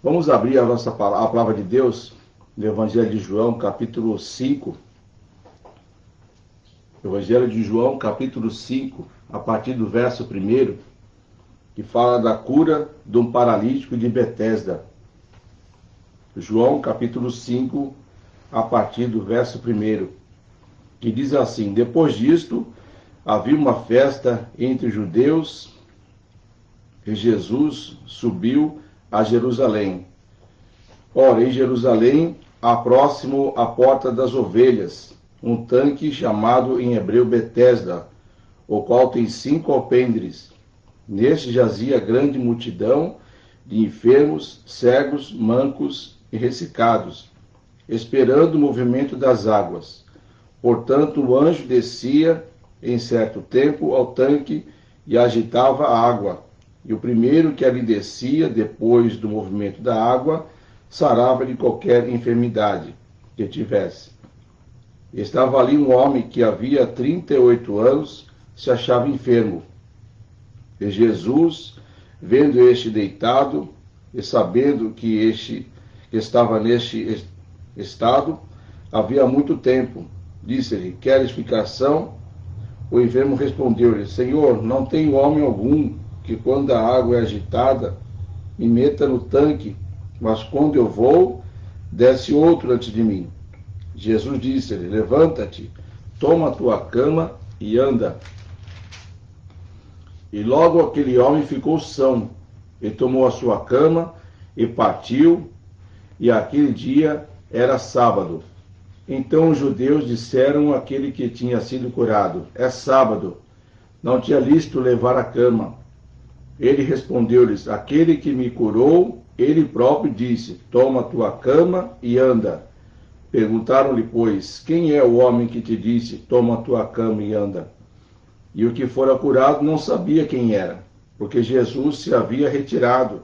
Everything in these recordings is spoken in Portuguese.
Vamos abrir a palavra de Deus no Evangelho de João, capítulo 5. Evangelho de João, capítulo 5, a partir do verso 1, que fala da cura de um paralítico de Betesda. João, capítulo 5, a partir do verso 1, que diz assim: Depois disto, havia uma festa entre os judeus e Jesus subiu a Jerusalém. Ora, em Jerusalém, há próximo à porta das ovelhas, um tanque chamado em hebreu Betesda, o qual tem 5 alpendres. Neste jazia grande multidão de enfermos, cegos, mancos e ressecados, esperando o movimento das águas. Portanto, o anjo descia em certo tempo ao tanque e agitava a água. E o primeiro que ali descia, depois do movimento da água, sarava de qualquer enfermidade que tivesse. Estava ali um homem que havia 38 anos, se achava enfermo. E Jesus, vendo este deitado, e sabendo que este estava neste estado, havia muito tempo, disse-lhe: Queres ficar são? O enfermo respondeu-lhe: Senhor, não tenho homem algum que, quando a água é agitada, me meta no tanque, mas quando eu vou, desce outro antes de mim. Jesus disse-lhe: Levanta-te, toma a tua cama e anda. E logo aquele homem ficou são, e tomou a sua cama e partiu, e aquele dia era sábado. Então os judeus disseram àquele que tinha sido curado: É sábado, não te é lícito levar a cama. Ele respondeu-lhes: Aquele que me curou, ele próprio disse: Toma a tua cama e anda. Perguntaram-lhe, pois: Quem é o homem que te disse: Toma a tua cama e anda? E o que fora curado não sabia quem era, porque Jesus se havia retirado,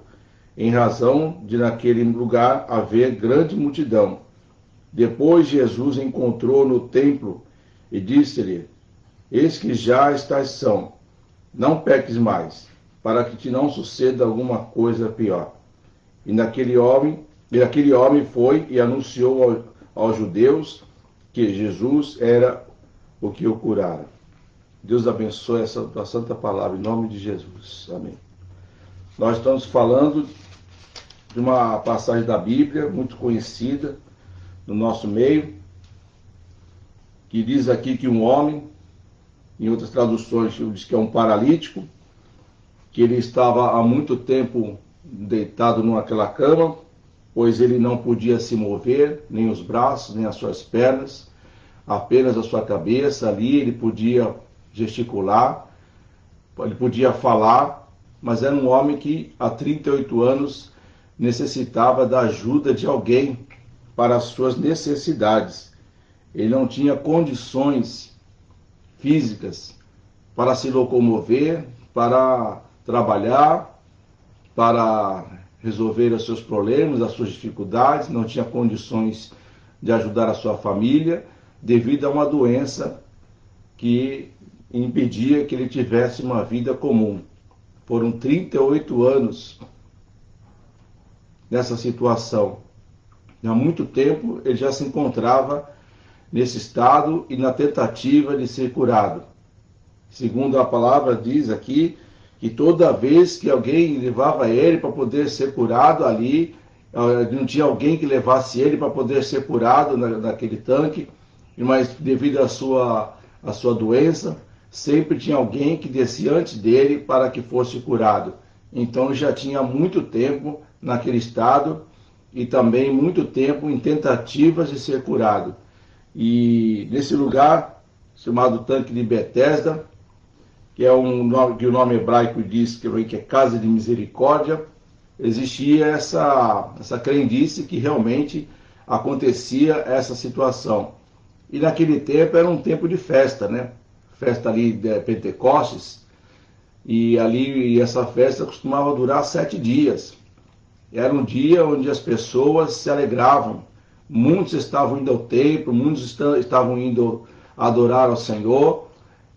em razão de naquele lugar haver grande multidão. Depois Jesus encontrou no templo e disse-lhe: Eis que já estás são, não peques mais, para que te não suceda alguma coisa pior. E aquele homem foi e anunciou aos judeus que Jesus era o que o curara. Deus abençoe essa santa palavra, em nome de Jesus. Amém. Nós estamos falando de uma passagem da Bíblia muito conhecida no nosso meio, que diz aqui que um homem, em outras traduções diz que é um paralítico, que ele estava há muito tempo deitado naquela cama, pois ele não podia se mover, nem os braços, nem as suas pernas, apenas a sua cabeça. Ali ele podia gesticular, ele podia falar, mas era um homem que há 38 anos necessitava da ajuda de alguém para as suas necessidades. Ele não tinha condições físicas para se locomover, para trabalhar, para resolver os seus problemas, as suas dificuldades, não tinha condições de ajudar a sua família, devido a uma doença que impedia que ele tivesse uma vida comum. Foram 38 anos nessa situação. Há muito tempo ele já se encontrava nesse estado e na tentativa de ser curado. Segundo a palavra diz aqui, que toda vez que alguém levava ele para poder ser curado ali, não tinha alguém que levasse ele para poder ser curado naquele tanque, mas devido à sua doença, sempre tinha alguém que descia antes dele para que fosse curado. Então já tinha muito tempo naquele estado e também muito tempo em tentativas de ser curado. E nesse lugar, chamado Tanque de Betesda, que é um nome que o nome hebraico diz que é Casa de Misericórdia, existia essa crendice que realmente acontecia essa situação. E naquele tempo era um tempo de festa, né? Festa ali de Pentecostes, e essa festa costumava durar 7 dias. Era um dia onde as pessoas se alegravam. Muitos estavam indo ao templo, muitos estavam indo adorar ao Senhor,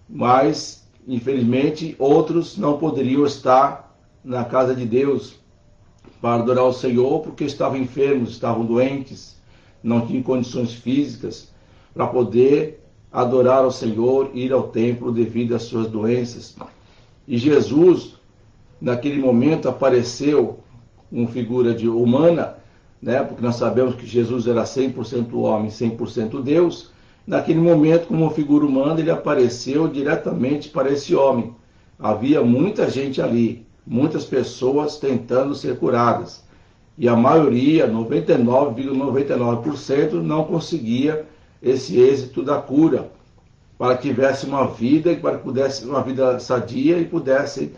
mas infelizmente outros não poderiam estar na casa de Deus para adorar o Senhor, porque estavam enfermos, estavam doentes, não tinham condições físicas para poder adorar ao Senhor, ir ao templo devido às suas doenças. E Jesus, naquele momento, apareceu uma figura humana, né? Porque nós sabemos que Jesus era 100% homem, 100% Deus. Naquele momento, como uma figura humana, ele apareceu diretamente para esse homem. Havia muita gente ali, muitas pessoas tentando ser curadas. E a maioria, 99,99%, não conseguia esse êxito da cura, para que tivesse uma vida, para que pudesse uma vida sadia e pudesse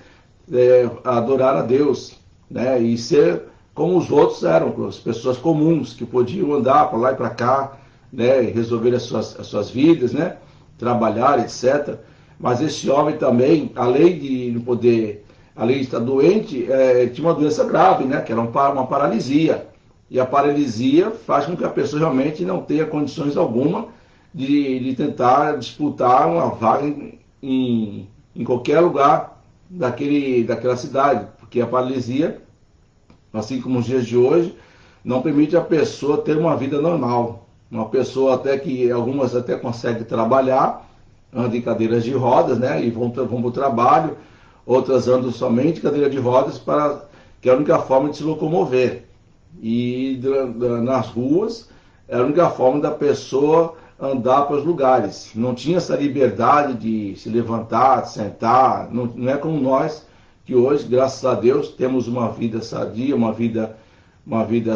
adorar a Deus, né? E ser como os outros eram, as pessoas comuns, que podiam andar para lá e para cá, né? E resolver as suas vidas, né? Trabalhar, etc. Mas esse homem também, além de não poder, além de estar doente, tinha uma doença grave, né? Que era uma paralisia. E a paralisia faz com que a pessoa realmente não tenha condições alguma de tentar disputar uma vaga em qualquer lugar daquela cidade, porque a paralisia, assim como os dias de hoje, não permite a pessoa ter uma vida normal. Uma pessoa até que algumas até conseguem trabalhar, andam em cadeiras de rodas, né, e vão para o trabalho, outras andam somente em cadeira de rodas, que é a única forma de se locomover. E nas ruas é a única forma da pessoa andar para os lugares. Não tinha essa liberdade de se levantar, de sentar. Não é como nós, que hoje, graças a Deus, temos uma vida sadia, uma vida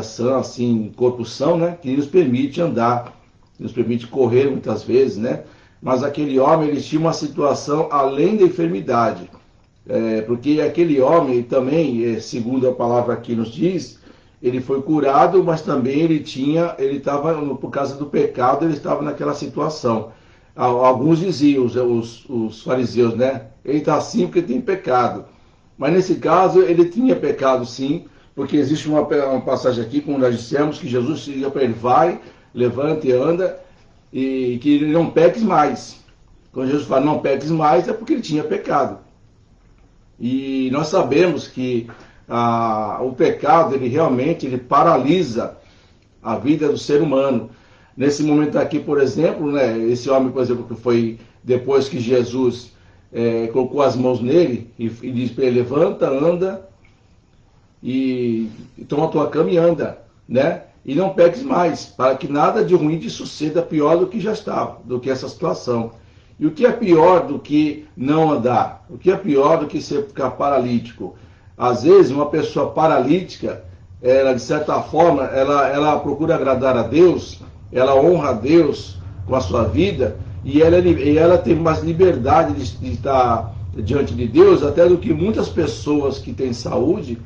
sã, assim, corpo são, né? Que nos permite andar, nos permite correr muitas vezes, né? Mas aquele homem, ele tinha uma situação além da enfermidade. Porque aquele homem também, segundo a palavra aqui nos diz, ele foi curado, mas também ele estava, por causa do pecado, ele estava naquela situação. Alguns diziam, os fariseus, né? Ele está assim porque tem pecado. Mas nesse caso, ele tinha pecado sim, porque existe uma passagem aqui, como nós dissemos, que Jesus diz para ele, vai, levanta e anda, e que ele não peques mais. Quando Jesus fala não peques mais, é porque ele tinha pecado. E nós sabemos que o pecado, ele realmente paralisa a vida do ser humano. Nesse momento aqui, por exemplo, né, esse homem, por exemplo, que foi depois que Jesus colocou as mãos nele e disse para ele, levanta, anda e toma a tua cama e anda, né? E não peques mais, para que nada de ruim te suceda pior do que já estava, do que essa situação. E o que é pior do que não andar? O que é pior do que ficar paralítico? Às vezes, uma pessoa paralítica, ela, de certa forma, ela procura agradar a Deus, ela honra a Deus com a sua vida, e ela tem mais liberdade de estar diante de Deus, até do que muitas pessoas que têm saúde,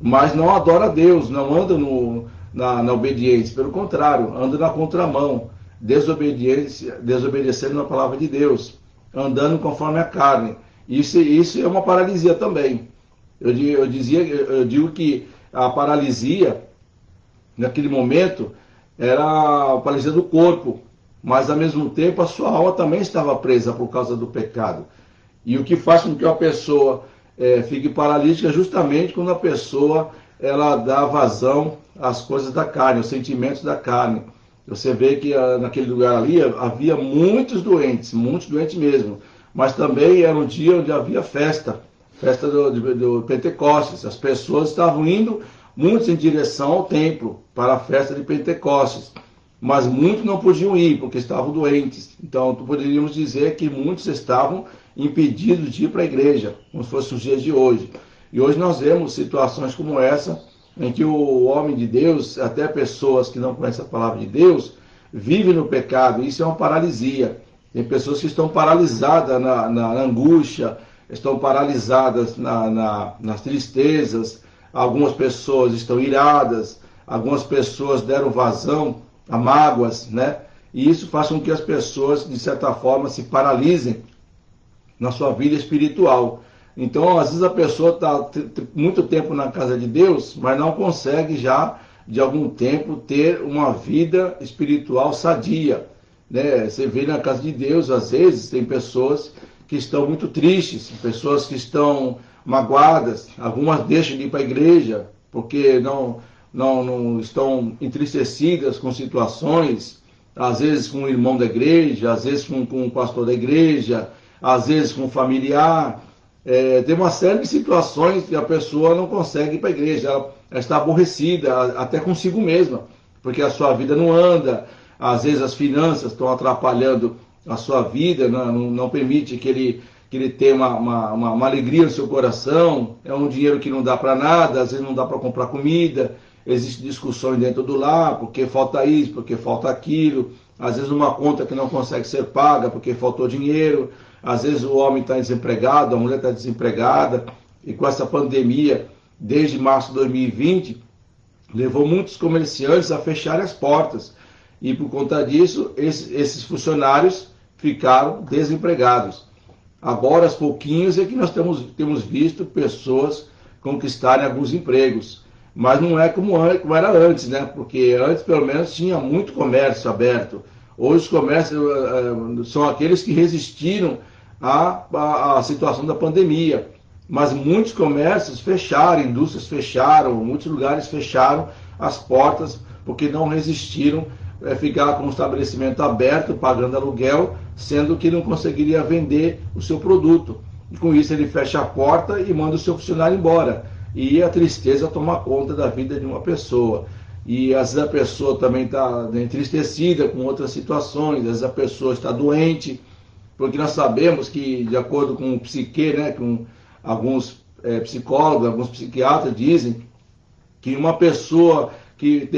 mas não adoram a Deus, não andam na obediência, pelo contrário, andam na contramão, desobedecendo na palavra de Deus, andando conforme a carne. Isso é uma paralisia também. Eu digo que a paralisia, naquele momento, era a paralisia do corpo, mas ao mesmo tempo a sua alma também estava presa por causa do pecado. E o que faz com que a pessoa fique paralítica é justamente quando a pessoa ela dá vazão às coisas da carne, aos sentimentos da carne. Você vê que naquele lugar ali havia muitos doentes mesmo, mas também era um dia onde havia festa do Pentecostes. As pessoas estavam indo, muitos em direção ao templo, para a festa de Pentecostes, mas muitos não podiam ir, porque estavam doentes. Então, poderíamos dizer que muitos estavam impedidos de ir para a igreja, como se fossem os dias de hoje. E hoje nós vemos situações como essa, em que o homem de Deus, até pessoas que não conhecem a palavra de Deus, vivem no pecado. Isso é uma paralisia. Tem pessoas que estão paralisadas na angústia, estão paralisadas nas tristezas, algumas pessoas estão iradas, algumas pessoas deram vazão a mágoas, né? E isso faz com que as pessoas, de certa forma, se paralisem na sua vida espiritual. Então, às vezes a pessoa está muito tempo na casa de Deus, mas não consegue já, de algum tempo, ter uma vida espiritual sadia, né? Você vê na casa de Deus, às vezes, tem pessoas que estão muito tristes, pessoas que estão magoadas, algumas deixam de ir para a igreja, porque não estão entristecidas com situações, às vezes com um irmão da igreja, às vezes com um pastor da igreja, às vezes com um familiar. Tem uma série de situações que a pessoa não consegue ir para a igreja, ela está aborrecida, até consigo mesma, porque a sua vida não anda, às vezes as finanças estão atrapalhando a sua vida, não permite que ele tenha uma alegria no seu coração, é um dinheiro que não dá para nada, às vezes não dá para comprar comida, existem discussões dentro do lar, porque falta isso, porque falta aquilo, às vezes uma conta que não consegue ser paga porque faltou dinheiro, às vezes o homem está desempregado, a mulher está desempregada, e com essa pandemia, desde março de 2020, levou muitos comerciantes a fecharem as portas, e por conta disso, esses funcionários ficaram desempregados. Agora, aos pouquinhos, é que nós temos visto pessoas conquistarem alguns empregos, mas não é como era antes, né? Porque antes, pelo menos, tinha muito comércio aberto. Hoje, os comércios são aqueles que resistiram à situação da pandemia, mas muitos comércios fecharam, indústrias fecharam, muitos lugares fecharam as portas porque não resistiram ficar com o estabelecimento aberto, pagando aluguel, sendo que não conseguiria vender o seu produto. E com isso ele fecha a porta e manda o seu funcionário embora. E a tristeza toma conta da vida de uma pessoa. E às vezes a pessoa também está entristecida com outras situações, às vezes a pessoa está doente, porque nós sabemos que, de acordo com o psique, né, com alguns psicólogos, alguns psiquiatras dizem que uma pessoa que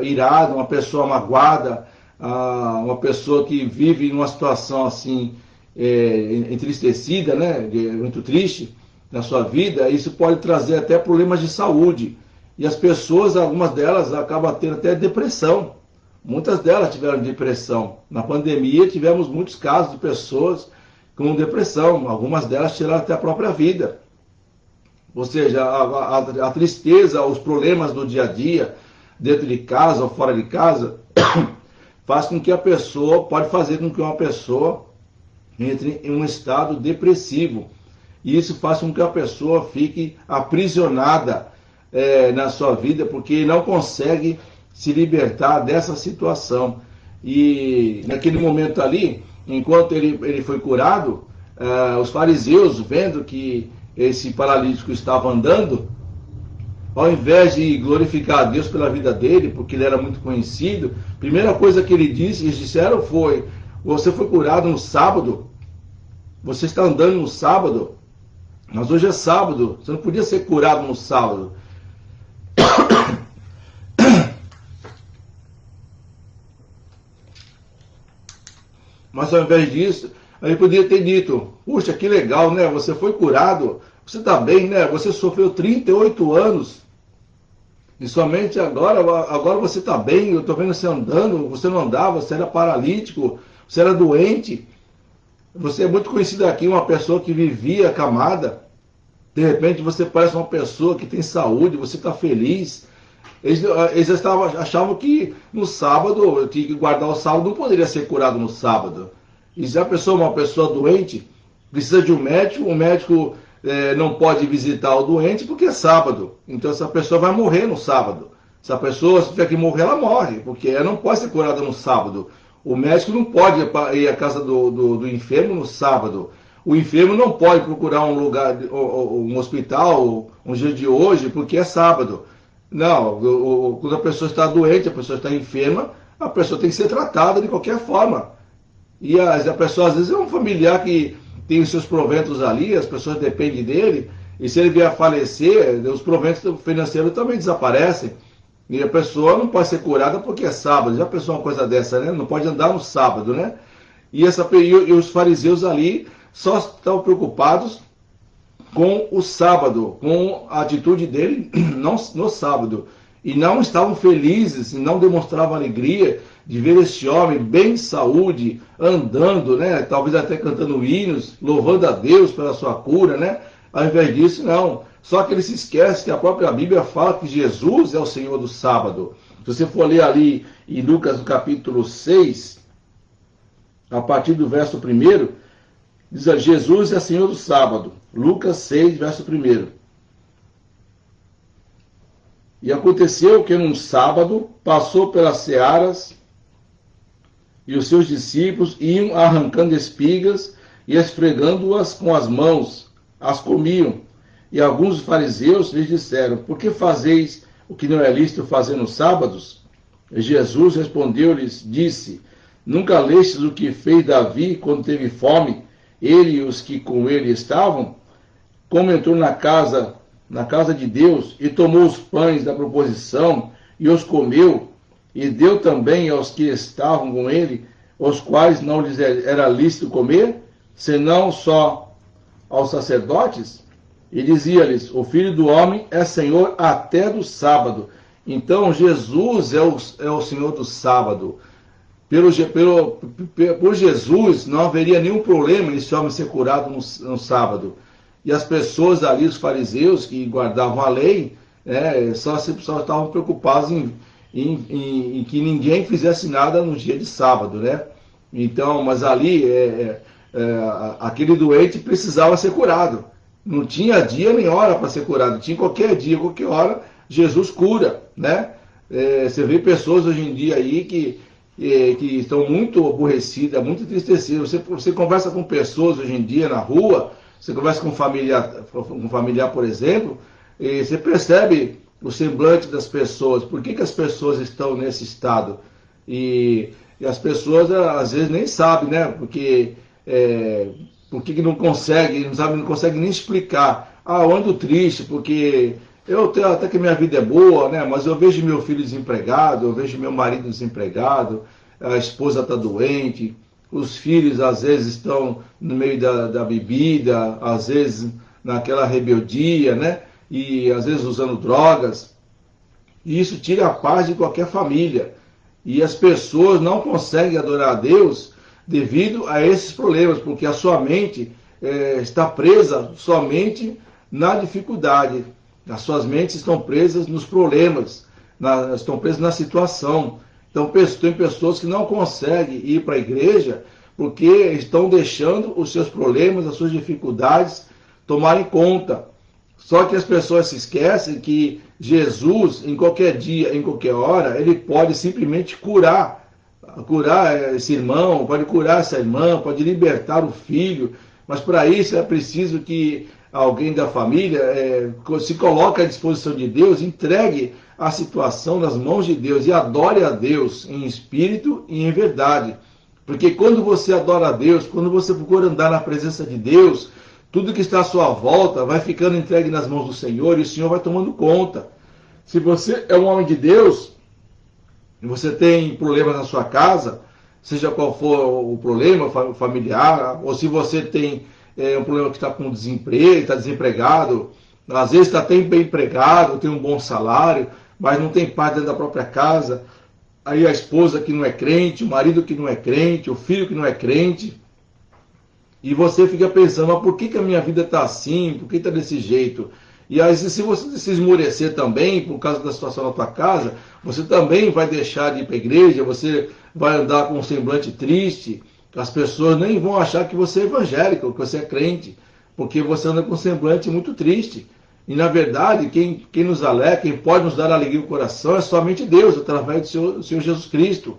irada, uma pessoa magoada, uma pessoa que vive numa situação assim entristecida, né, muito triste na sua vida, isso pode trazer até problemas de saúde. E as pessoas, algumas delas, acabam tendo até depressão. Muitas delas tiveram depressão. Na pandemia tivemos muitos casos de pessoas com depressão. Algumas delas tiraram até a própria vida. Ou seja, a tristeza, os problemas do dia a dia, dentro de casa ou fora de casa, faz com que pode fazer com que uma pessoa entre em um estado depressivo. E isso faz com que a pessoa fique aprisionada na sua vida, porque não consegue se libertar dessa situação. E naquele momento ali, enquanto ele foi curado, os fariseus, vendo que esse paralítico estava andando, ao invés de glorificar a Deus pela vida dele, porque ele era muito conhecido, a primeira coisa que eles disseram foi: você foi curado no sábado, você está andando no sábado, mas hoje é sábado, você não podia ser curado no sábado. Mas ao invés disso, ele poderia ter dito: puxa, que legal, né? Você foi curado, você está bem, né? Você sofreu 38 anos e somente agora você está bem. Eu estou vendo você andando, você não andava, você era paralítico, você era doente. Você é muito conhecido aqui, uma pessoa que vivia acamada. De repente você parece uma pessoa que tem saúde, você está feliz. Eles achavam que no sábado, tinha que guardar o sábado, não poderia ser curado no sábado. E se a pessoa é uma pessoa doente, precisa de um médico, o médico não pode visitar o doente porque é sábado. Então essa pessoa vai morrer no sábado. Se a pessoa tiver que morrer, ela morre, porque ela não pode ser curada no sábado. O médico não pode ir à casa do enfermo no sábado. O enfermo não pode procurar um lugar, um hospital, um dia de hoje, porque é sábado. Não, quando a pessoa está doente, a pessoa está enferma, a pessoa tem que ser tratada de qualquer forma. E a pessoa, às vezes, é um familiar que tem os seus proventos ali, as pessoas dependem dele, e se ele vier a falecer, os proventos financeiros também desaparecem. E a pessoa não pode ser curada porque é sábado. Já pensou uma coisa dessa, né? Não pode andar no sábado, né? E os fariseus ali só estão preocupados com o sábado, com a atitude dele no sábado. E não estavam felizes, e não demonstravam alegria de ver esse homem bem de saúde, andando, né? Talvez até cantando hinos, louvando a Deus pela sua cura, né? Ao invés disso, não. Só que ele se esquece que a própria Bíblia fala que Jesus é o Senhor do sábado. Se você for ler ali em Lucas, no capítulo 6, a partir do verso 1, diz: Jesus é Senhor do sábado. Lucas 6, verso 1. E aconteceu que num sábado passou pelas searas e os seus discípulos iam arrancando espigas e esfregando-as com as mãos, as comiam. E alguns dos fariseus lhes disseram: por que fazeis o que não é lícito fazer nos sábados? E Jesus respondeu-lhes, disse: nunca lestes o que fez Davi quando teve fome, ele e os que com ele estavam? Como entrou na casa de Deus, e tomou os pães da proposição, e os comeu, e deu também aos que estavam com ele, os quais não lhes era lícito comer, senão só aos sacerdotes? E dizia-lhes: o Filho do Homem é Senhor até do sábado. Então Jesus é o Senhor do sábado. Por Jesus não haveria nenhum problema esse homem ser curado no sábado. E as pessoas ali, os fariseus que guardavam a lei, só estavam preocupados em que ninguém fizesse nada no dia de sábado, né? Então, mas ali aquele doente precisava ser curado. Não tinha dia nem hora para ser curado. Tinha qualquer dia, qualquer hora, Jesus cura, né? Você vê pessoas hoje em dia aí que estão muito aborrecidas, muito entristecidas. Você conversa com pessoas hoje em dia na rua, você conversa com um familiar, por exemplo, e você percebe o semblante das pessoas. Por que as pessoas estão nesse estado? E as pessoas às vezes nem sabem, né? Porque não conseguem, não conseguem nem explicar. Eu ando triste porque até que minha vida é boa, né? Mas eu vejo meu filho desempregado, eu vejo meu marido desempregado, a esposa está doente, os filhos às vezes estão no meio da bebida, às vezes naquela rebeldia, né? E às vezes usando drogas. E isso tira a paz de qualquer família. E as pessoas não conseguem adorar a Deus devido a esses problemas, porque a sua mente está presa somente na dificuldade. As suas mentes estão presas nos problemas, estão presas na situação. Então tem pessoas que não conseguem ir para a igreja porque estão deixando os seus problemas, as suas dificuldades tomarem conta. Só que as pessoas se esquecem que Jesus, em qualquer dia, em qualquer hora, ele pode simplesmente curar esse irmão, pode curar essa irmã, pode libertar o filho, mas para isso é preciso que alguém da família se coloque à disposição de Deus, entregue a situação nas mãos de Deus e adore a Deus em espírito e em verdade. Porque quando você adora a Deus, quando você procura andar na presença de Deus, tudo que está à sua volta vai ficando entregue nas mãos do Senhor e o Senhor vai tomando conta. Se você é um homem de Deus, e você tem problemas na sua casa, seja qual for o problema familiar, ou se você tem um problema que está com desemprego, está desempregado, às vezes está até bem empregado, tem um bom salário, mas não tem paz dentro da própria casa, aí a esposa que não é crente, o marido que não é crente, o filho que não é crente, e você fica pensando, mas por que a minha vida está assim, por que está desse jeito? E aí, se você se esmorecer também, por causa da situação na tua casa, você também vai deixar de ir para a igreja, você vai andar com um semblante triste, as pessoas nem vão achar que você é evangélico, que você é crente, porque você anda com um semblante muito triste. E na verdade, quem nos alegra, quem pode nos dar alegria no coração é somente Deus, através do Senhor Jesus Cristo,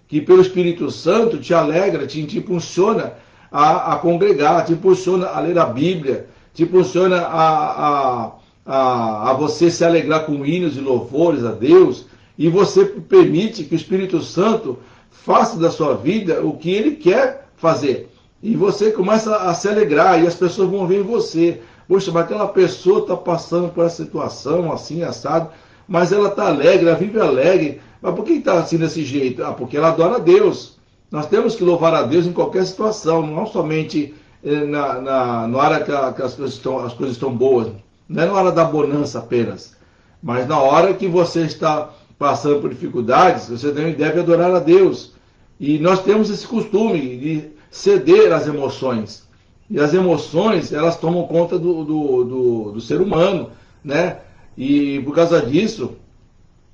que pelo Espírito Santo te alegra, te impulsiona a congregar, te impulsiona a ler a Bíblia, te impulsiona a você se alegrar com hinos e louvores a Deus, e você permite que o Espírito Santo faça da sua vida o que ele quer fazer. E você começa a se alegrar, e as pessoas vão ver em você. Poxa, mas aquela pessoa está passando por essa situação, assim, assado, mas ela está alegre, ela vive alegre. Mas por que está assim desse jeito? Porque ela adora a Deus. Nós temos que louvar a Deus em qualquer situação, não somente na hora que as coisas estão boas, não é na hora da bonança apenas, mas na hora que você está passando por dificuldades, você deve adorar a Deus. E nós temos esse costume de ceder às emoções. E as emoções, elas tomam conta do ser humano, né? E por causa disso,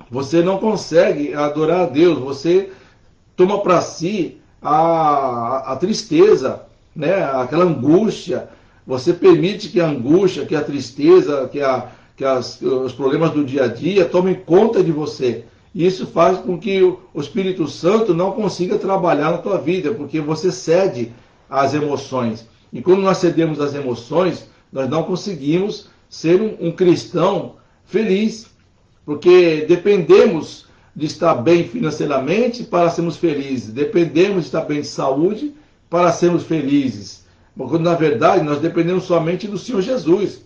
você não consegue adorar a Deus, você toma para si a tristeza, né? Aquela angústia, você permite que a angústia, que a tristeza, que os problemas do dia a dia tomem conta de você. E isso faz com que o Espírito Santo não consiga trabalhar na tua vida, porque você cede às emoções. E quando nós cedemos às emoções, nós não conseguimos ser um cristão feliz, porque dependemos de estar bem financeiramente para sermos felizes, dependemos de estar bem de saúde para sermos felizes, quando na verdade nós dependemos somente do Senhor Jesus,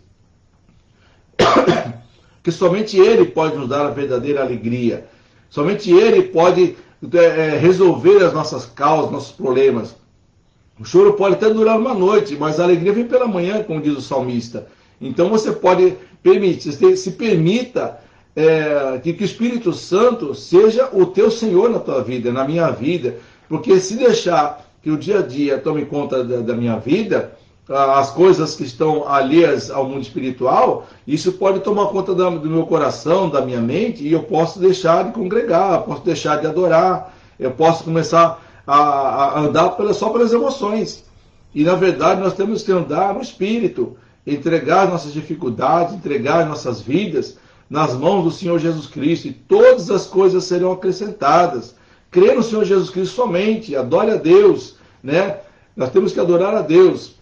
que somente Ele pode nos dar a verdadeira alegria, somente Ele pode resolver as nossas causas, nossos problemas. O choro pode até durar uma noite, mas a alegria vem pela manhã, como diz o salmista. Então você pode permitir, se permita que o Espírito Santo seja o teu Senhor na tua vida, na minha vida, porque se deixar que o dia a dia tome conta da minha vida, as coisas que estão alheias ao mundo espiritual, isso pode tomar conta do meu coração, da minha mente, e eu posso deixar de congregar, eu posso deixar de adorar, eu posso começar a andar só pelas emoções. E na verdade nós temos que andar no Espírito, entregar as nossas dificuldades, entregar as nossas vidas nas mãos do Senhor Jesus Cristo, e todas as coisas serão acrescentadas. Crê no Senhor Jesus Cristo somente, adore a Deus, né? Nós temos que adorar a Deus.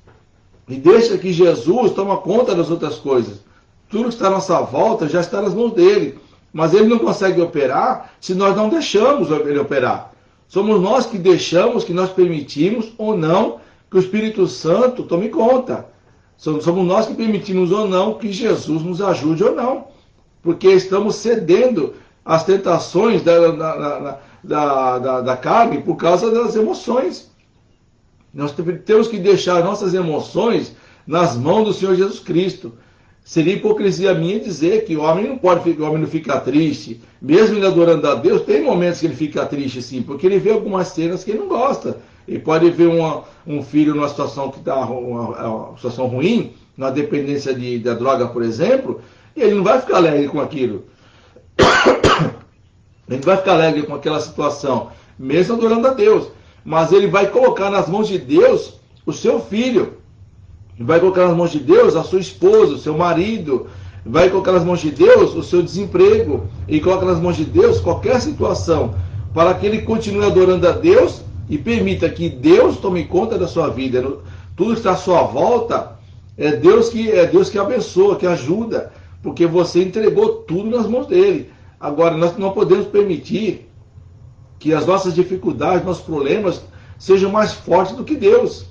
E deixa que Jesus tome conta das outras coisas. Tudo que está à nossa volta já está nas mãos dele. Mas ele não consegue operar se nós não deixamos ele operar. Somos nós que deixamos, que nós permitimos ou não que o Espírito Santo tome conta. Somos nós que permitimos ou não que Jesus nos ajude ou não. Porque estamos cedendo às tentações da carne por causa das emoções. Nós temos que deixar nossas emoções nas mãos do Senhor Jesus Cristo. Seria hipocrisia minha dizer que o homem não fica triste. Mesmo ele adorando a Deus, tem momentos que ele fica triste sim, porque ele vê algumas cenas que ele não gosta. Ele pode ver um filho numa situação que está uma situação ruim, na dependência da droga, por exemplo, e ele não vai ficar alegre com aquilo. Ele não vai ficar alegre com aquela situação, mesmo adorando a Deus. Mas ele vai colocar nas mãos de Deus o seu filho. Vai colocar nas mãos de Deus a sua esposa, o seu marido. Vai colocar nas mãos de Deus o seu desemprego. E coloca nas mãos de Deus qualquer situação, para que ele continue adorando a Deus e permita que Deus tome conta da sua vida. Tudo que está à sua volta é Deus que abençoa, que ajuda, porque você entregou tudo nas mãos dele. Agora, nós não podemos permitir que as nossas dificuldades, nossos problemas sejam mais fortes do que Deus.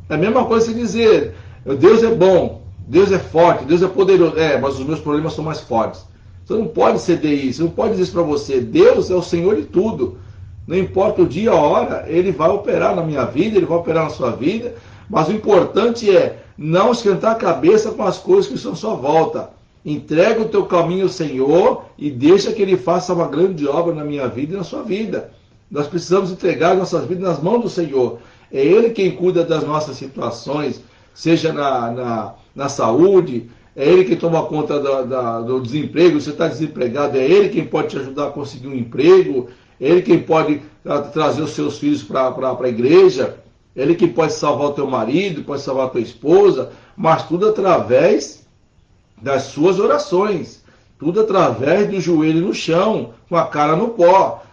É a mesma coisa você dizer, Deus é bom, Deus é forte, Deus é poderoso. Mas os meus problemas são mais fortes. Você não pode ceder isso, você não pode dizer isso para você. Deus é o Senhor de tudo. Não importa o dia, a hora, Ele vai operar na minha vida, Ele vai operar na sua vida. Mas o importante é não esquentar a cabeça com as coisas que estão à sua volta. Entrega o teu caminho ao Senhor e deixa que Ele faça uma grande obra na minha vida e na sua vida. Nós precisamos entregar nossas vidas nas mãos do Senhor. É Ele quem cuida das nossas situações, seja na saúde, é Ele quem toma conta do desemprego. Você está desempregado, é Ele quem pode te ajudar a conseguir um emprego, é Ele quem pode trazer os seus filhos para a igreja, é Ele quem pode salvar o teu marido, pode salvar a tua esposa, mas tudo através das suas orações, tudo através do joelho no chão, com a cara no pó.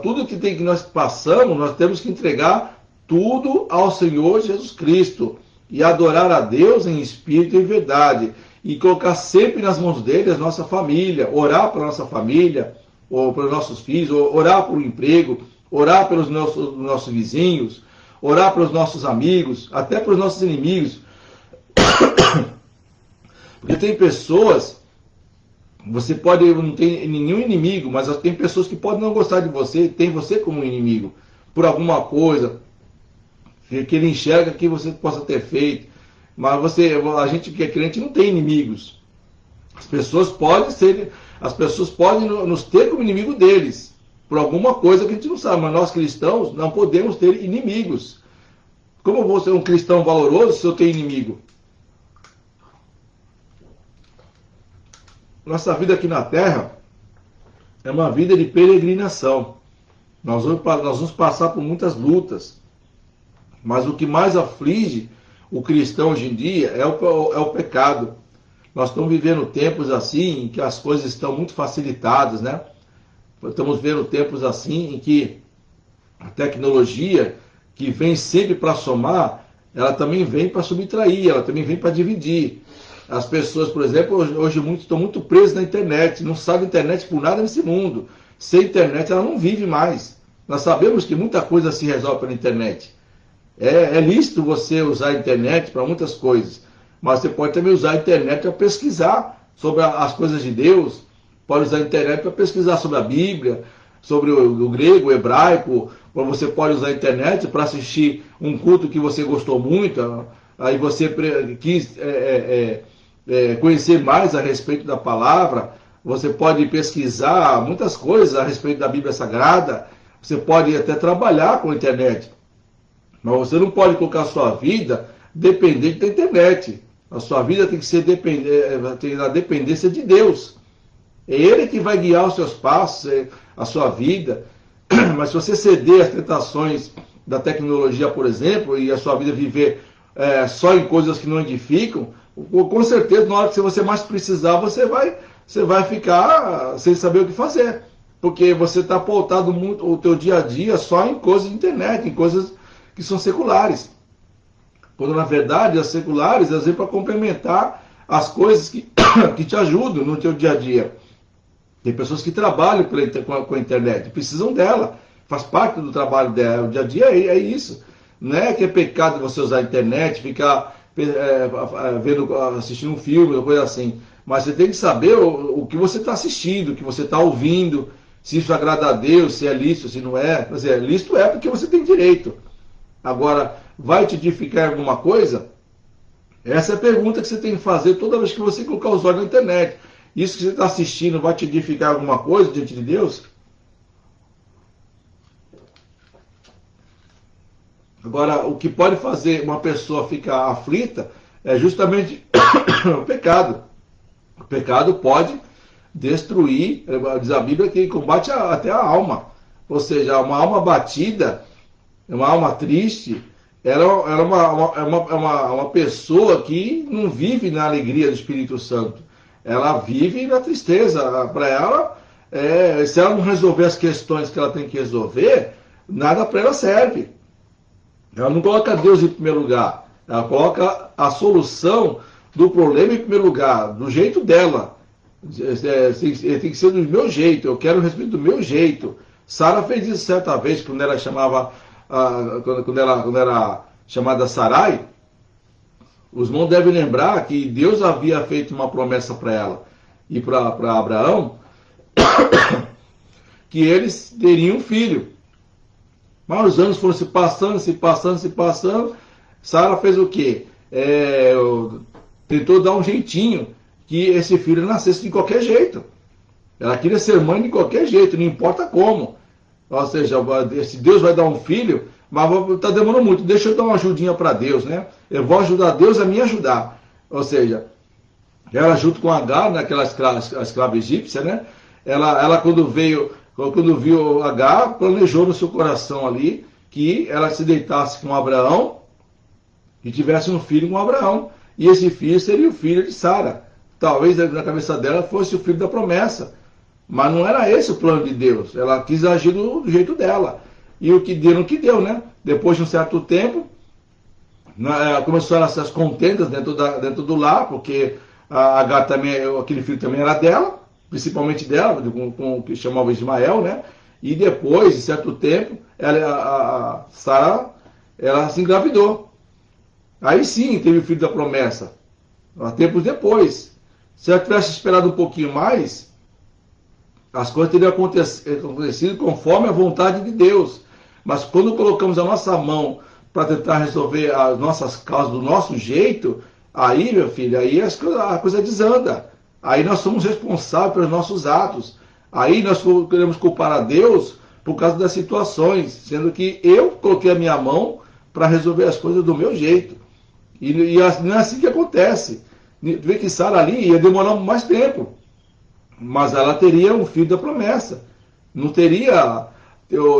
Tudo que nós passamos, nós temos que entregar tudo ao Senhor Jesus Cristo e adorar a Deus em espírito e em verdade, e colocar sempre nas mãos dele a nossa família, orar para a nossa família, ou para os nossos filhos, orar por um emprego, orar pelos nossos vizinhos, orar pelos nossos amigos, até para os nossos inimigos. Porque tem pessoas, você pode não ter nenhum inimigo, mas tem pessoas que podem não gostar de você, tem você como inimigo, por alguma coisa que ele enxerga que você possa ter feito. Mas a gente que é crente não tem inimigos. As pessoas podem nos ter como inimigo deles, por alguma coisa que a gente não sabe, mas nós cristãos não podemos ter inimigos. Como eu vou ser um cristão valoroso se eu tenho inimigo? Nossa vida aqui na Terra é uma vida de peregrinação. Nós vamos passar por muitas lutas. Mas o que mais aflige o cristão hoje em dia é o pecado. Nós estamos vivendo tempos assim, em que as coisas estão muito facilitadas, né? Estamos vivendo tempos assim, em que a tecnologia, que vem sempre para somar, ela também vem para subtrair, ela também vem para dividir. As pessoas, por exemplo, hoje estão muito presas na internet, não sabem internet por nada nesse mundo. Sem internet ela não vive mais. Nós sabemos que muita coisa se resolve pela internet. É lícito você usar a internet para muitas coisas, mas você pode também usar a internet para pesquisar sobre as coisas de Deus, pode usar a internet para pesquisar sobre a Bíblia, sobre o grego, o hebraico, ou você pode usar a internet para assistir um culto que você gostou muito, aí você quis conhecer mais a respeito da palavra, você pode pesquisar muitas coisas a respeito da Bíblia Sagrada, você pode até trabalhar com a internet, mas você não pode colocar a sua vida dependente da internet. A sua vida tem que ser na dependência de Deus. É Ele que vai guiar os seus passos, a sua vida. Mas se você ceder às tentações da tecnologia, por exemplo, e a sua vida viver só em coisas que não edificam, com certeza, na hora que você mais precisar, você vai ficar sem saber o que fazer. Porque você está pautado muito o teu dia a dia só em coisas de internet, em coisas que são seculares. Quando, na verdade, as seculares, elas vêm para complementar as coisas que te ajudam no teu dia a dia. Tem pessoas que trabalham com a internet, precisam dela, faz parte do trabalho dela, o dia a dia é isso. Não é que é pecado você usar a internet, ficar assistindo um filme, ou coisa assim. Mas você tem que saber o que você está assistindo, o que você está ouvindo, se isso agrada a Deus, se é lícito, se não é. Quer dizer, lícito é porque você tem direito. Agora, vai te edificar em alguma coisa? Essa é a pergunta que você tem que fazer toda vez que você colocar os olhos na internet. Isso que você está assistindo vai te edificar alguma coisa diante de Deus? Agora, o que pode fazer uma pessoa ficar aflita é justamente o pecado. O pecado pode destruir, diz a Bíblia, que combate até a alma. Ou seja, uma alma batida, uma alma triste, ela é uma pessoa que não vive na alegria do Espírito Santo. Ela vive na tristeza. Para ela, se ela não resolver as questões que ela tem que resolver, nada para ela serve. Ela não coloca Deus em primeiro lugar. Ela coloca a solução do problema em primeiro lugar, do jeito dela. Tem que ser do meu jeito. Eu quero o respeito do meu jeito. Sara fez isso certa vez, quando ela quando era chamada Sarai. Os irmãos devem lembrar que Deus havia feito uma promessa para ela e para Abraão, que eles teriam um filho. Mas os anos foram se passando. Sara fez o quê? Tentou dar um jeitinho que esse filho nascesse de qualquer jeito. Ela queria ser mãe de qualquer jeito, não importa como. Ou seja, se Deus vai dar um filho, mas está demorando muito, deixa eu dar uma ajudinha para Deus, né? Eu vou ajudar Deus a me ajudar. Ou seja, ela junto com Agar, naquela escrava egípcia, né? Ela quando viu Agar, planejou no seu coração ali que ela se deitasse com Abraão e tivesse um filho com Abraão. E esse filho seria o filho de Sara. Talvez na cabeça dela fosse o filho da promessa. Mas não era esse o plano de Deus. Ela quis agir do jeito dela. E o que deu, no que deu, né? Depois de um certo tempo, começaram essas contendas dentro do lar, porque a Agar também, aquele filho também era dela, principalmente dela, com o que chamava Ismael, né? E depois, de certo tempo, a Sara, ela se engravidou. Aí sim teve o filho da promessa. Há tempos depois. Se ela tivesse esperado um pouquinho mais, as coisas teriam acontecido conforme a vontade de Deus. Mas quando colocamos a nossa mão para tentar resolver as nossas causas do nosso jeito, aí, meu filho, aí a coisa desanda. Aí nós somos responsáveis pelos nossos atos. Aí nós queremos culpar a Deus por causa das situações, sendo que eu coloquei a minha mão para resolver as coisas do meu jeito. E não é assim que acontece. Vê que Sara ali ia demorar mais tempo. Mas ela teria um filho da promessa. Não teria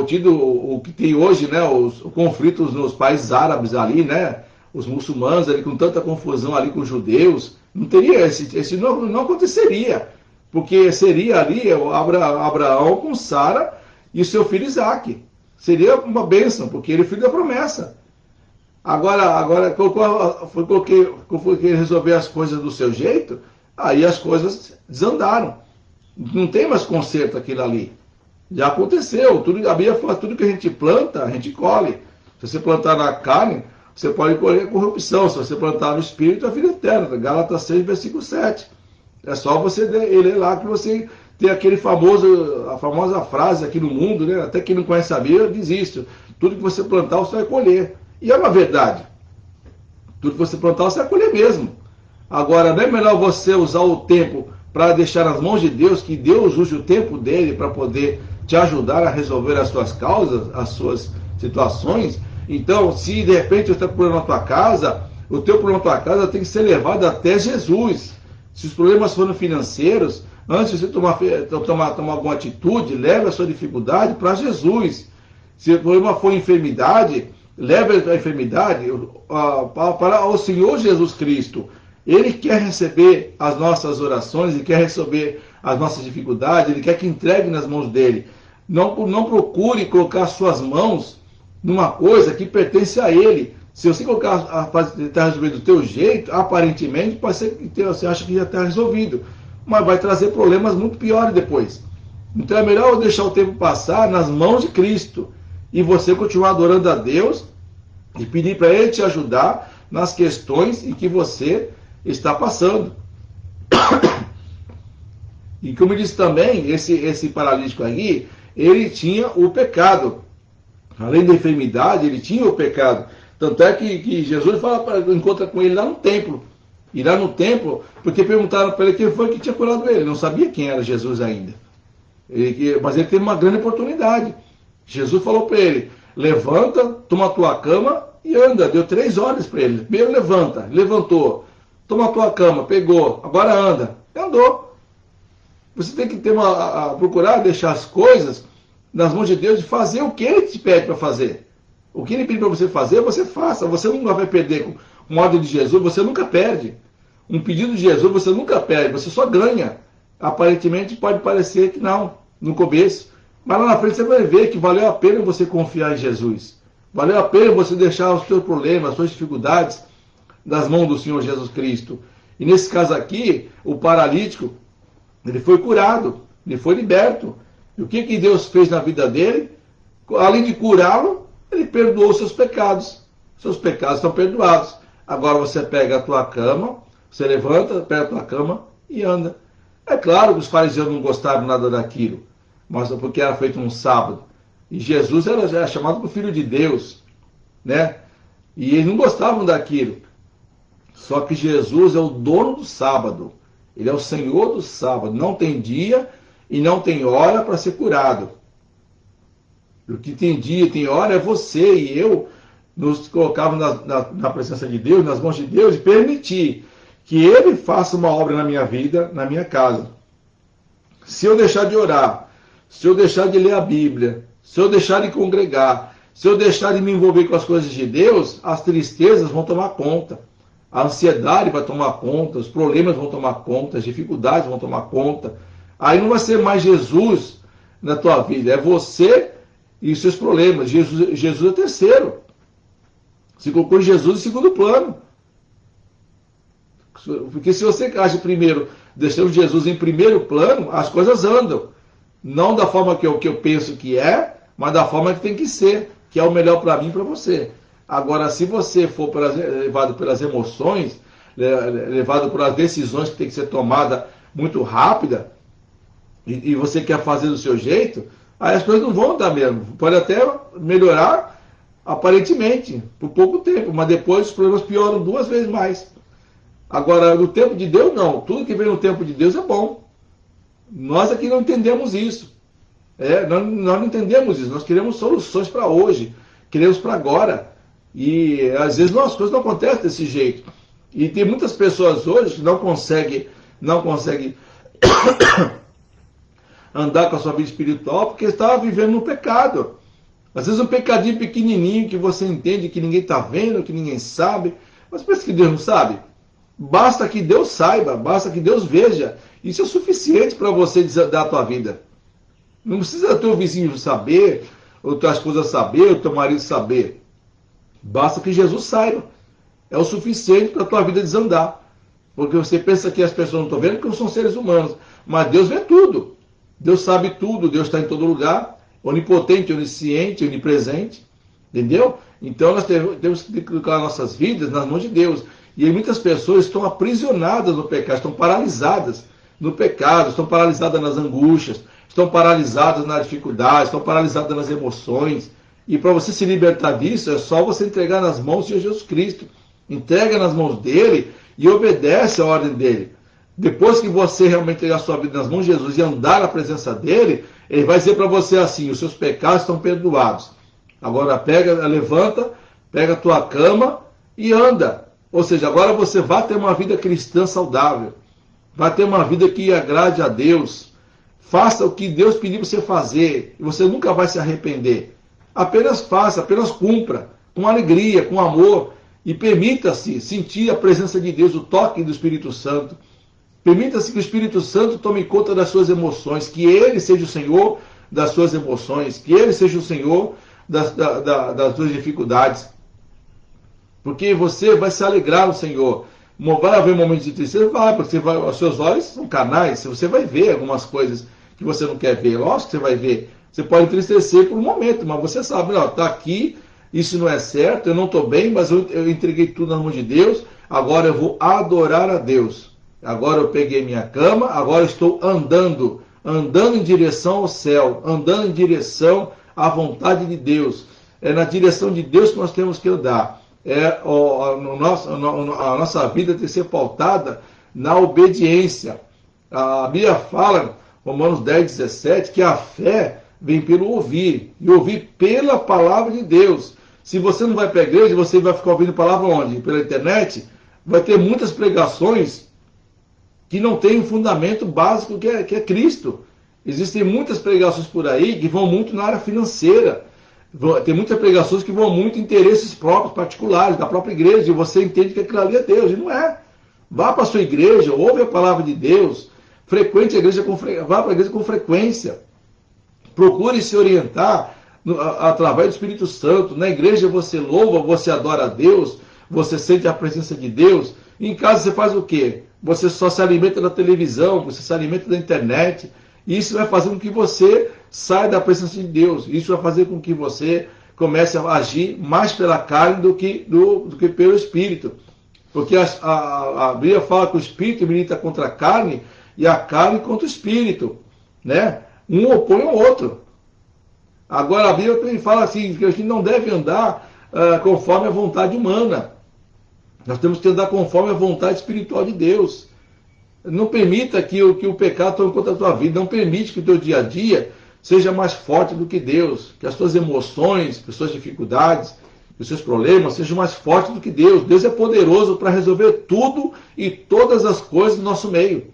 tido o que tem hoje, né? Os conflitos nos países árabes ali, né? Os muçulmanos ali com tanta confusão ali com os judeus. Não teria, esse não aconteceria, porque seria ali Abraão com Sara e seu filho Isaque. Seria uma bênção, porque ele é filho da promessa. Agora foi resolver as coisas do seu jeito, aí as coisas desandaram. Não tem mais conserto aquilo ali. Já aconteceu. A Bíblia fala tudo que a gente planta, a gente colhe. Se você plantar na carne, você pode colher corrupção. Se você plantar no espírito, é vida eterna. Gálatas 6, versículo 7. É só você ler lá que você tem a famosa frase aqui no mundo, né? Até quem não conhece a Bíblia diz isso. Tudo que você plantar, você vai colher. E é uma verdade. Tudo que você plantar, você vai colher mesmo. Agora, não é melhor você usar o tempo para deixar nas mãos de Deus, que Deus use o tempo dele para poder te ajudar a resolver as suas causas, as suas situações? Então, se de repente você está com problema na tua casa, o teu problema na tua casa tem que ser levado até Jesus. Se os problemas forem financeiros, antes de você tomar alguma atitude, leve a sua dificuldade para Jesus. Se o problema for enfermidade, leve a enfermidade para o Senhor Jesus Cristo. Ele quer receber as nossas orações, Ele quer receber as nossas dificuldades, Ele quer que entregue nas mãos dEle. Não procure colocar suas mãos numa coisa que pertence a Ele. Se você colocar tentar resolver do teu jeito, aparentemente, pode ser que você acha que já está resolvido, mas vai trazer problemas muito piores depois. Então é melhor deixar o tempo passar nas mãos de Cristo e você continuar adorando a Deus e pedir para Ele te ajudar nas questões em que você está passando. E como eu disse também, esse paralítico aqui, ele tinha o pecado. Além da enfermidade, ele tinha o pecado. Tanto é que Jesus encontra com ele lá no templo. E lá no templo, porque perguntaram para ele quem foi que tinha curado ele. Ele não sabia quem era Jesus ainda. Mas ele teve uma grande oportunidade. Jesus falou para ele: levanta, toma a tua cama e anda. Deu 3 ordens para ele. Primeiro levanta, levantou. Toma a tua cama, pegou, agora anda. E andou. Você tem que procurar deixar as coisas nas mãos de Deus e fazer o que Ele te pede para fazer. O que Ele pede para você fazer, você faça. Você nunca vai perder com uma ordem de Jesus, você nunca perde. Um pedido de Jesus, você nunca perde, você só ganha. Aparentemente pode parecer que não, no começo. Mas lá na frente você vai ver que valeu a pena você confiar em Jesus. Valeu a pena você deixar os seus problemas, as suas dificuldades nas mãos do Senhor Jesus Cristo. E nesse caso aqui, o paralítico, ele foi curado, ele foi liberto. E o que Deus fez na vida dele? Além de curá-lo, ele perdoou os seus pecados. Seus pecados estão perdoados. Agora você pega a tua cama, você levanta, pega a tua cama e anda. É claro que os fariseus não gostaram nada daquilo, mas porque era feito um sábado. E Jesus era chamado por Filho de Deus, né? E eles não gostavam daquilo. Só que Jesus é o dono do sábado. Ele é o Senhor do sábado. Não tem dia e não tem hora para ser curado. O que tem dia e tem hora é você e eu nos colocarmos na presença de Deus, nas mãos de Deus, e permitir que Ele faça uma obra na minha vida, na minha casa. Se eu deixar de orar, se eu deixar de ler a Bíblia, se eu deixar de congregar, se eu deixar de me envolver com as coisas de Deus, as tristezas vão tomar conta. A ansiedade vai tomar conta, os problemas vão tomar conta, as dificuldades vão tomar conta. Aí não vai ser mais Jesus na tua vida, é você e os seus problemas. Jesus é terceiro. Você colocou Jesus em segundo plano. Porque se você age primeiro, deixando Jesus em primeiro plano, as coisas andam. Não da forma que eu penso que é, mas da forma que tem que ser, que é o melhor para mim e para você. Agora, se você for levado pelas emoções, levado por as decisões que tem que ser tomada muito rápida, e você quer fazer do seu jeito, aí as coisas não vão andar mesmo. Pode até melhorar, aparentemente, por pouco tempo, mas depois os problemas pioram 2 vezes mais. Agora, no tempo de Deus, não. Tudo que vem no tempo de Deus é bom. Nós aqui não entendemos isso. Nós não entendemos isso. Nós queremos soluções para hoje. Queremos para agora. E às vezes as coisas não acontecem desse jeito. E tem muitas pessoas hoje que não conseguem andar com a sua vida espiritual porque está vivendo no pecado. Às vezes um pecadinho pequenininho que você entende que ninguém está vendo, que ninguém sabe. Mas pensa que Deus não sabe? Basta que Deus saiba, basta que Deus veja. Isso é suficiente para você desandar a tua vida. Não precisa teu vizinho saber, ou tua esposa saber, ou teu marido saber. Basta que Jesus saiba. É o suficiente para a tua vida desandar. Porque você pensa que as pessoas não estão vendo porque não são seres humanos. Mas Deus vê tudo. Deus sabe tudo, Deus está em todo lugar. Onipotente, onisciente, onipresente. Entendeu? Então nós temos que colocar nossas vidas nas mãos de Deus. E aí muitas pessoas estão aprisionadas no pecado, estão paralisadas no pecado, estão paralisadas nas angústias, estão paralisadas nas dificuldades, estão paralisadas nas emoções. E para você se libertar disso, é só você entregar nas mãos de Jesus Cristo. Entrega nas mãos dele e obedece a ordem dele. Depois que você realmente entregar a sua vida nas mãos de Jesus e andar na presença dele, ele vai dizer para você assim: os seus pecados estão perdoados. Agora levanta, pega a tua cama e anda. Ou seja, agora você vai ter uma vida cristã saudável. Vai ter uma vida que agrade a Deus. Faça o que Deus pediu você fazer. E você nunca vai se arrepender. Apenas faça, apenas cumpra. Com alegria, com amor. E permita-se sentir a presença de Deus, o toque do Espírito Santo. Permita-se que o Espírito Santo tome conta das suas emoções. Que Ele seja o Senhor das suas emoções. Que Ele seja o Senhor das suas dificuldades. Porque você vai se alegrar no Senhor. Vai haver momentos de tristeza? Vai, porque os seus olhos são canais. Você vai ver algumas coisas que você não quer ver. Lógico que você vai ver. Você pode entristecer por um momento, mas você sabe, está aqui, isso não é certo, eu não estou bem, mas eu entreguei tudo na mão de Deus, agora eu vou adorar a Deus. Agora eu peguei minha cama, agora eu estou andando em direção ao céu, andando em direção à vontade de Deus. É na direção de Deus que nós temos que andar. A nossa vida tem que ser pautada na obediência. A Bíblia fala, Romanos 10:17, que a fé vem pelo ouvir, e ouvir pela palavra de Deus. Se você não vai para a igreja, você vai ficar ouvindo palavra onde? Pela internet? Vai ter muitas pregações que não têm um fundamento básico que é Cristo. Existem muitas pregações por aí que vão muito na área financeira. Tem muitas pregações que vão muito em interesses próprios, particulares, da própria igreja, e você entende que aquilo ali é Deus, e não é. Vá para a sua igreja, ouve a palavra de Deus, frequente a igreja, vá para a igreja com frequência. Procure se orientar através do Espírito Santo. Na igreja você louva, você adora a Deus, você sente a presença de Deus. Em casa você faz o quê? Você só se alimenta da televisão, você se alimenta da internet. E isso vai fazer com que você saia da presença de Deus. Isso vai fazer com que você comece a agir mais pela carne do que pelo Espírito. Porque a Bíblia fala que o Espírito milita contra a carne e a carne contra o Espírito. Né? Um opõe ao outro. Agora a Bíblia também fala assim, que a gente não deve andar conforme a vontade humana. Nós temos que andar conforme a vontade espiritual de Deus. Não permita que o pecado tome conta da tua vida. Não permite que o teu dia a dia seja mais forte do que Deus. Que as tuas emoções, que as tuas dificuldades, que os seus problemas sejam mais fortes do que Deus. Deus é poderoso para resolver tudo e todas as coisas no nosso meio.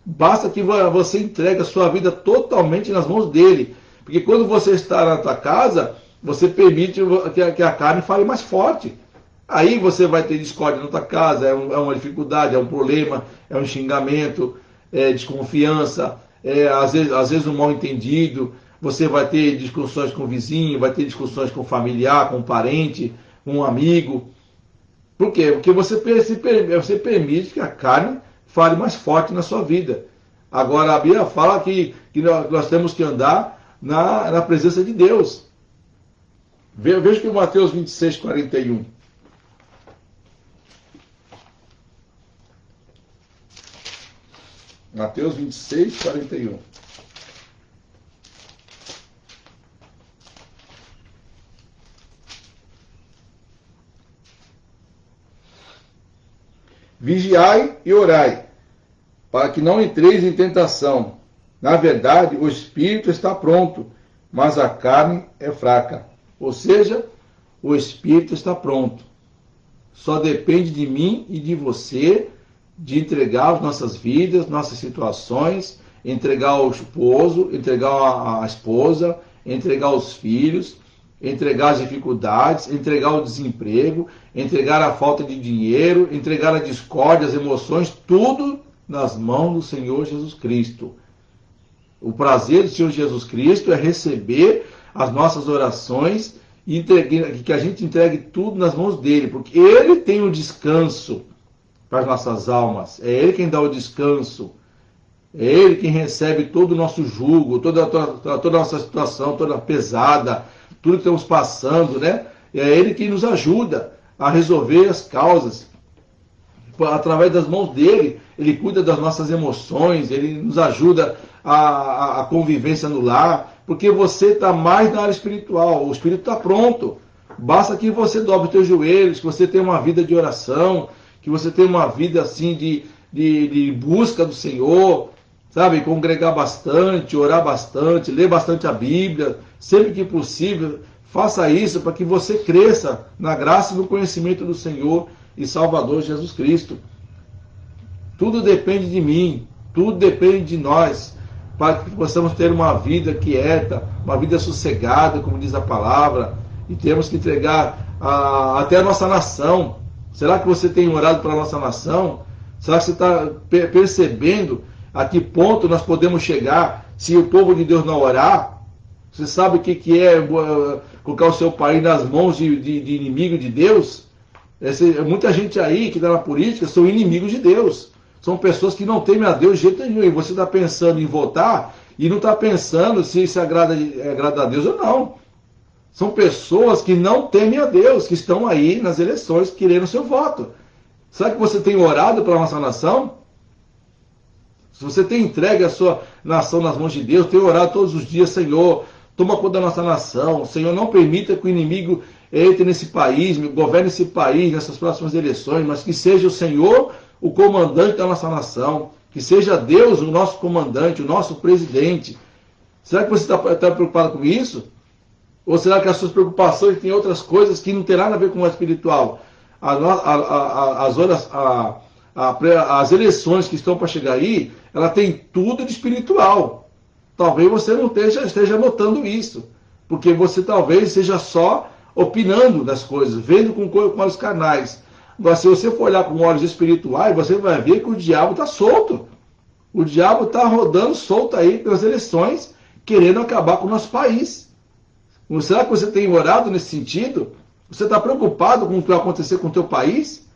Basta que você entregue a sua vida totalmente nas mãos dele. Porque quando você está na tua casa, você permite que a carne fale mais forte. Aí você vai ter discórdia na tua casa, é uma dificuldade, é um problema, é um xingamento, é desconfiança, às vezes um mal entendido. Você vai ter discussões com o vizinho, vai ter discussões com o familiar, com o parente, com um amigo. Por quê? Porque você permite que a carne fale mais forte na sua vida. Agora a Bíblia fala que nós temos que andar na presença de Deus. Veja que Mateus 26:41. Mateus 26:41. Vigiai e orai, para que não entreis em tentação. Na verdade, o espírito está pronto, mas a carne é fraca. Ou seja, o espírito está pronto. Só depende de mim e de você de entregar as nossas vidas, nossas situações, entregar o esposo, entregar a esposa, entregar os filhos, entregar as dificuldades, entregar o desemprego, entregar a falta de dinheiro, entregar a discórdia, as emoções, tudo nas mãos do Senhor Jesus Cristo. O prazer do Senhor Jesus Cristo é receber as nossas orações e que a gente entregue tudo nas mãos dele, porque ele tem o descanso para as nossas almas, é ele quem dá o descanso, é ele quem recebe todo o nosso jugo, toda a nossa situação, toda pesada, tudo que estamos passando, né? É ele quem nos ajuda a resolver as causas. Através das mãos dele, ele cuida das nossas emoções, ele nos ajuda a convivência no lar, porque você está mais na área espiritual, o espírito está pronto. Basta que você dobre os teus joelhos, que você tenha uma vida de oração, que você tenha uma vida assim de busca do Senhor, sabe? Congregar bastante, orar bastante, ler bastante a Bíblia, sempre que possível, faça isso para que você cresça na graça e no conhecimento do Senhor e Salvador Jesus Cristo. Tudo depende de mim, tudo depende de nós, para que possamos ter uma vida quieta, uma vida sossegada, como diz a palavra, e temos que entregar até a nossa nação. Será que você tem orado para a nossa nação? Será que você está percebendo a que ponto nós podemos chegar se o povo de Deus não orar? Você sabe o que é colocar o seu país nas mãos de inimigo de Deus? Muita gente aí que está na política são inimigos de Deus. São pessoas que não temem a Deus de jeito nenhum. E você está pensando em votar e não está pensando se isso agrada a Deus ou não. São pessoas que não temem a Deus, que estão aí nas eleições querendo o seu voto. Será que você tem orado pela nossa nação? Se você tem entregue a sua nação nas mãos de Deus, tem orado todos os dias, Senhor, toma conta da nossa nação. Senhor, não permita que o inimigo entre nesse país, governe esse país nessas próximas eleições, mas que seja o Senhor o comandante da nossa nação, que seja Deus o nosso comandante, o nosso presidente. Será que você está preocupado com isso? Ou será que as suas preocupações têm outras coisas que não tem nada a ver com o espiritual? As eleições que estão para chegar aí, ela tem tudo de espiritual. Talvez você não esteja notando isso, porque você talvez esteja só opinando das coisas, vendo com olhos carnais. Mas se você for olhar com olhos espirituais, você vai ver que o diabo está solto. O diabo está rodando solto aí pelas eleições, querendo acabar com o nosso país. Será que você tem orado nesse sentido? Você está preocupado com o que vai acontecer com o teu país?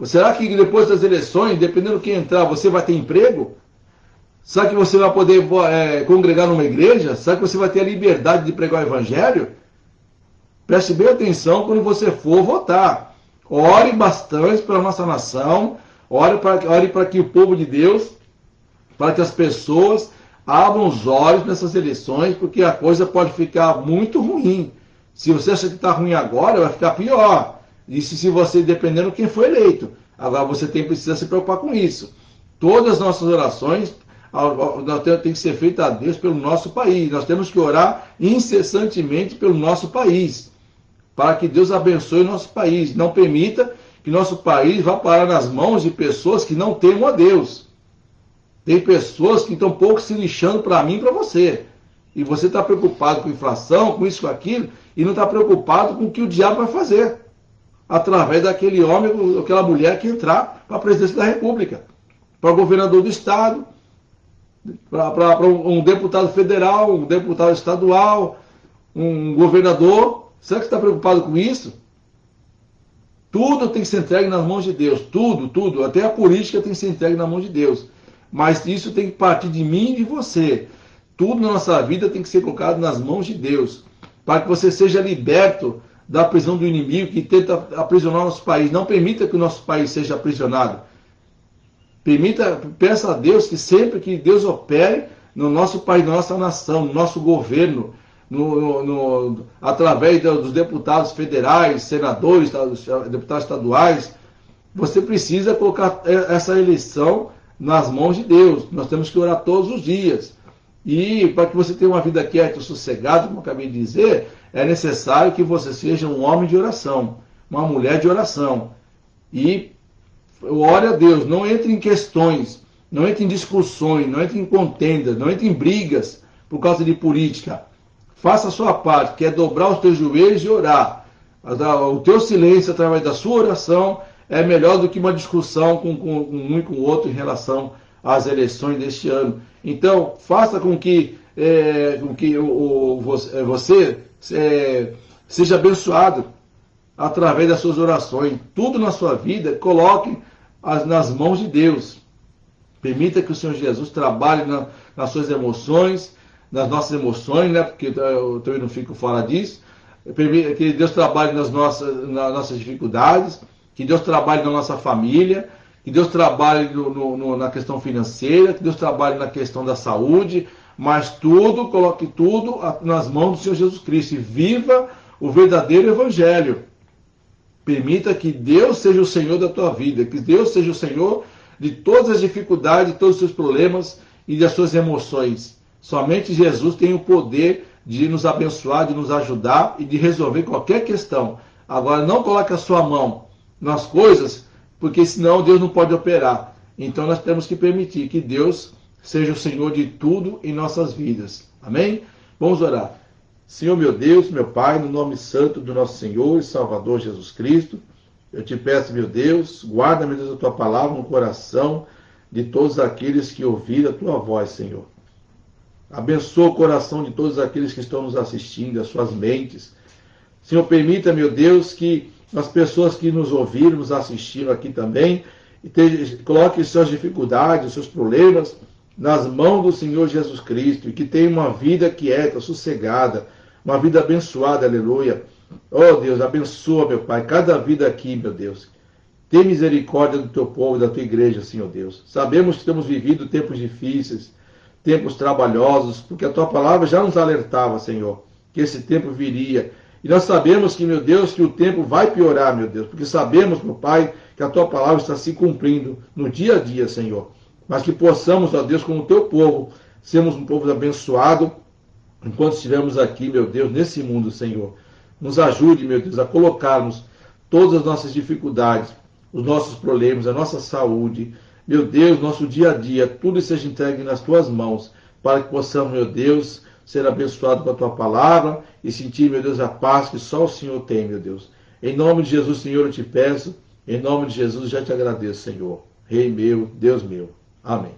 Será que depois das eleições, dependendo de quem entrar, você vai ter emprego? Será que você vai poder congregar numa igreja? Será que você vai ter a liberdade de pregar o evangelho? Preste bem atenção quando você for votar. Ore bastante pela nossa nação, ore para que o povo de Deus, para que as pessoas abram os olhos nessas eleições, porque a coisa pode ficar muito ruim. Se você acha que está ruim agora, vai ficar pior. Isso se você, dependendo de quem foi eleito. Agora você precisa se preocupar com isso. Todas as nossas orações têm que ser feitas a Deus pelo nosso país. Nós temos que orar incessantemente pelo nosso país, para que Deus abençoe o nosso país. Não permita que nosso país vá parar nas mãos de pessoas que não temam a Deus. Tem pessoas que estão pouco se lixando para mim e para você. E você está preocupado com inflação, com isso, com aquilo, e não está preocupado com o que o diabo vai fazer através daquele homem ou aquela mulher que entrar para a presidência da República, para o governador do estado, para um deputado federal, um deputado estadual, um governador. Será que você está preocupado com isso? Tudo tem que ser entregue nas mãos de Deus. Tudo. Até a política tem que ser entregue nas mãos de Deus. Mas isso tem que partir de mim e de você. Tudo na nossa vida tem que ser colocado nas mãos de Deus, para que você seja liberto da prisão do inimigo que tenta aprisionar o nosso país. Não permita que o nosso país seja aprisionado. Peça a Deus que sempre que Deus opere no nosso país, na nossa nação, no nosso governo, através dos deputados federais, senadores, deputados estaduais, você precisa colocar essa eleição nas mãos de Deus. Nós temos que orar todos os dias. E para que você tenha uma vida quieta e sossegada, como eu acabei de dizer, é necessário que você seja um homem de oração, uma mulher de oração. E ore a Deus, não entre em questões, não entre em discussões, não entre em contendas, não entre em brigas por causa de política. faça a sua parte, que é dobrar os teus joelhos e orar. O teu silêncio através da sua oração é melhor do que uma discussão com um e com o outro em relação às eleições deste ano. Então, faça com que você seja abençoado através das suas orações. Tudo na sua vida, coloque nas mãos de Deus. Permita que o Senhor Jesus trabalhe nas suas emoções, nas nossas emoções, né? Porque eu também não fico fora disso. Permita que Deus trabalhe nas nossas dificuldades, que Deus trabalhe na nossa família, que Deus trabalhe na questão financeira, que Deus trabalhe na questão da saúde, mas coloque tudo nas mãos do Senhor Jesus Cristo e viva o verdadeiro Evangelho. Permita que Deus seja o Senhor da tua vida, que Deus seja o Senhor de todas as dificuldades, de todos os seus problemas e das suas emoções. Somente Jesus tem o poder de nos abençoar, de nos ajudar e de resolver qualquer questão. Agora, não coloque a sua mão nas coisas, porque senão Deus não pode operar. Então nós temos que permitir que Deus seja o Senhor de tudo em nossas vidas. Amém? Vamos orar. Senhor meu Deus, meu Pai, no nome santo do nosso Senhor e Salvador Jesus Cristo, eu te peço, meu Deus, guarda, meu Deus, a tua palavra no coração de todos aqueles que ouviram a tua voz, Senhor. Abençoa o coração de todos aqueles que estão nos assistindo, as suas mentes. Senhor, permita, meu Deus, que as pessoas que nos ouviram, nos assistiram aqui também, coloquem suas dificuldades, seus problemas nas mãos do Senhor Jesus Cristo e que tenham uma vida quieta, sossegada, uma vida abençoada, aleluia. Oh Deus, abençoa, meu Pai, cada vida aqui, meu Deus. Tem misericórdia do teu povo e da tua igreja, Senhor Deus. Sabemos que temos vivido tempos difíceis, tempos trabalhosos, porque a tua palavra já nos alertava, Senhor, que esse tempo viria. E nós sabemos que, meu Deus, que o tempo vai piorar, meu Deus, porque sabemos, meu Pai, que a tua palavra está se cumprindo no dia a dia, Senhor. Mas que possamos, ó Deus, como teu povo, sermos um povo abençoado enquanto estivermos aqui, meu Deus, nesse mundo, Senhor. Nos ajude, meu Deus, a colocarmos todas as nossas dificuldades, os nossos problemas, a nossa saúde, meu Deus, nosso dia a dia, tudo seja entregue nas tuas mãos, para que possamos, meu Deus, ser abençoados com a tua palavra e sentir, meu Deus, a paz que só o Senhor tem, meu Deus. Em nome de Jesus, Senhor, eu te peço, em nome de Jesus, já te agradeço, Senhor. Rei meu, Deus meu. Amém.